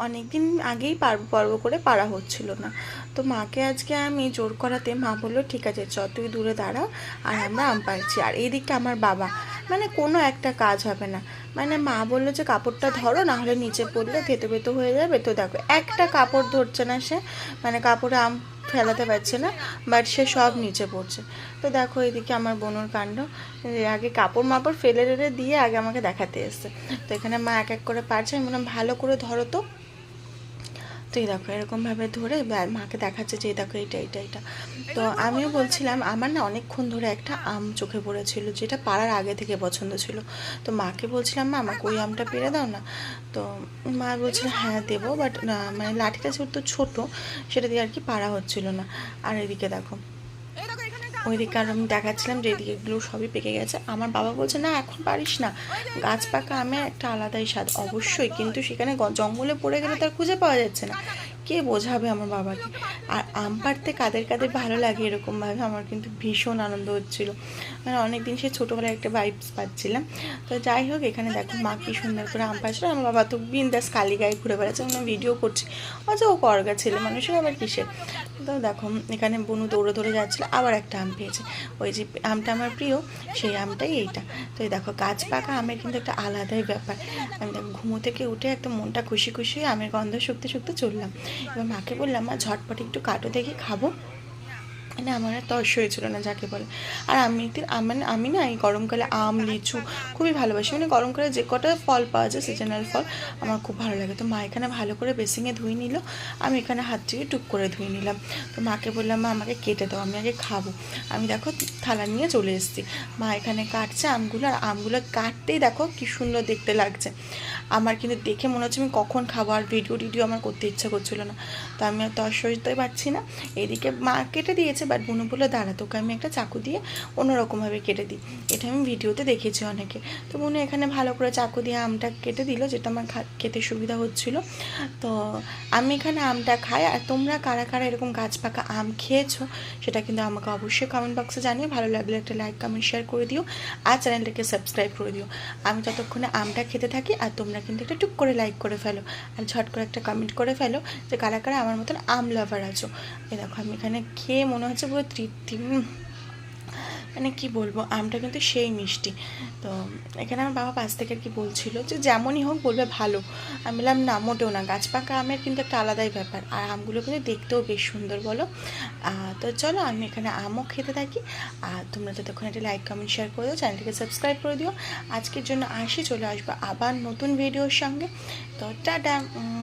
অনেক দিন আগেই পর্ব করে পারা হচ্ছিল না, তো মাকে আজকে আমি জোর করাতে মা বললো ঠিক আছে চ তুই দূরে দাঁড়া আর আমরা আম পাড়ছি। আর এইদিকটা আমার বাবা, মানে কোনো একটা কাজ হবে না, মানে মা বললো যে কাপড়টা ধরো না হলে নিচে পড়লে ভেতো ভেতো হয়ে যাবে। তো দেখো একটা কাপড় ধরছে না সে, মানে কাপড়ে আম ফেলাতে পারছে না, বাট সে সব নিচে পড়ছে। তো দেখো এদিকে আমার বোনের কাণ্ড, আগে কাপড় মাপড় ফেলে রেলে দিয়ে আগে আমাকে দেখাতে এসছে। তো এখানে মা এক এক করে পারছে, আমি বললাম ভালো করে ধরো তো। তো এই দেখো এরকমভাবে ধরে মাকে দেখাচ্ছে যে এই দেখো এইটা এইটা এটা। তো আমিও বলছিলাম আমার না অনেকক্ষণ ধরে একটা আম চোখে পড়েছিল, যেটা পাড়ার আগে থেকে পছন্দ ছিল। তো মাকে বলছিলাম মা আমাকে ওই আমটা পেড়ে দাও না। তো মা বলছিল হ্যাঁ দেবো, বাট না মানে লাঠিটা যেহেতু ছোটো সেটা দিয়ে আর কি পাড়া হচ্ছিল না। আর এদিকে দেখো ওইদিকে আর আমি দেখাচ্ছিলাম যে এদিকেগুলো সবই পেকে গেছে। আমার বাবা বলছে না এখন পারিস না, গাছ পাকা আমের একটা আলাদাই স্বাদ। অবশ্যই, কিন্তু সেখানে জঙ্গলে পড়ে গেলে তার খুঁজে পাওয়া যাচ্ছে না, কে বোঝাবে আমার বাবাকে। আর আম পাড়তে কাদের কাদের ভালো লাগে এরকমভাবে আমার কিন্তু ভীষণ আনন্দ হচ্ছিল, মানে অনেকদিন সে ছোটোবেলায় একটা ভাইবস পাচ্ছিলাম। তো যাই হোক এখানে দেখো মা কি সুন্দর করে আম পাচ্ছিল, আমার বাবা তো বিন্দাস কালি গায়ে ঘুরে বেড়াচ্ছে, আমরা ভিডিও করছি। আচ্ছা ও করগা ছেলে মানুষের আবার কিসের। তো দেখো এখানে বনু দৌড়ে দৌড়ে যাচ্ছিলো, আবার একটা আম পেয়েছে। ওই যে আমটা আমার প্রিয়, সেই আমটাই এইটা। তো এই দেখো গাছ পাকা আমের কিন্তু একটা আলাদাই ব্যাপার। আমি দেখো ঘুমো থেকে উঠে একটা মনটা খুশি খুশি আমের গন্ধ শুকতে শুকতে চললাম। এবার মাকে বললাম মা ঝটপট একটু কাটো দেখি খাবো, মানে আমার আর তর্স হয়েছিল না যাকে বলে। আর আমি না এই গরমকালে আম লিচু খুবই ভালোবাসি, মানে গরমকালে যে কটা ফল পাওয়া যায় সিজনাল ফল আমার খুব ভালো লাগে। তো মা এখানে ভালো করে বেসিংয়ে ধুয়ে নিল, আমি এখানে হাত থেকে টুক করে ধুয়ে নিলাম। তো মাকে বললাম মা আমাকে কেটে দাও, আমি আগে খাবো। আমি দেখো থালা নিয়ে চলে এসেছি, মা এখানে কাটছে আমগুলো, আর আমগুলো কাটতেই দেখো কি সুন্দর দেখতে লাগছে। আমার কিন্তু দেখে মনে হচ্ছে আমি কখন খাবো, আর ভিডিও আমার করতে ইচ্ছা করছিল না। তো আমি আর তর্স হইতে পারছি না। এদিকে মা কেটে দিয়েছে, বাট বোনু বলে দাঁড়া তোকে আমি একটা চাকু দিয়ে অন্যরকমভাবে কেটে দিই, এটা আমি ভিডিওতে দেখেছি অনেকে। তো বোনু এখানে ভালো করে চাকু দিয়ে আমটা কেটে দিল, যেটা আমার খেতে সুবিধা হচ্ছিল। তো আমি এখানে আমটা খাই, আর তোমরা কারা কারা এরকম গাছ পাকা আম খেয়েছো সেটা কিন্তু আমাকে অবশ্যই কমেন্ট বক্সে জানিয়ে, ভালো লাগলে একটা লাইক কমেন্ট শেয়ার করে দিও, আর চ্যানেলটাকে সাবস্ক্রাইব করে দিও। আমি ততক্ষণে আমটা খেতে থাকি, আর তোমরা কিন্তু একটা টুক করে লাইক করে ফেলো, আর ঝট করে একটা কমেন্ট করে ফেলো যে কারা কারা আমার মতন আম লাভার আছো। এই দেখো আমি এখানে খেয়ে মনে হচ্ছে পুরো তৃপ্তি, মানে কি বলবো আমটা কিন্তু সেই মিষ্টি। তো এখানে আমার বাবা পাশ থেকে আর কি বলছিল যে যেমনই হোক বলবে ভালো। আমি বললাম না মোটেও না, গাছ পাকা আমের কিন্তু একটা আলাদাই ব্যাপার, আর আমগুলো কিন্তু দেখতেও বেশ সুন্দর বলো। তো চলো আমি এখানে আমও খেতে থাকি, আর তোমরা যতক্ষণ একটা লাইক কমেন্ট শেয়ার করে দিও, চ্যানেলটিকে সাবস্ক্রাইব করে দিও। আজকের জন্য চলে আসবো আবার নতুন ভিডিওর সঙ্গে। তো টাটা।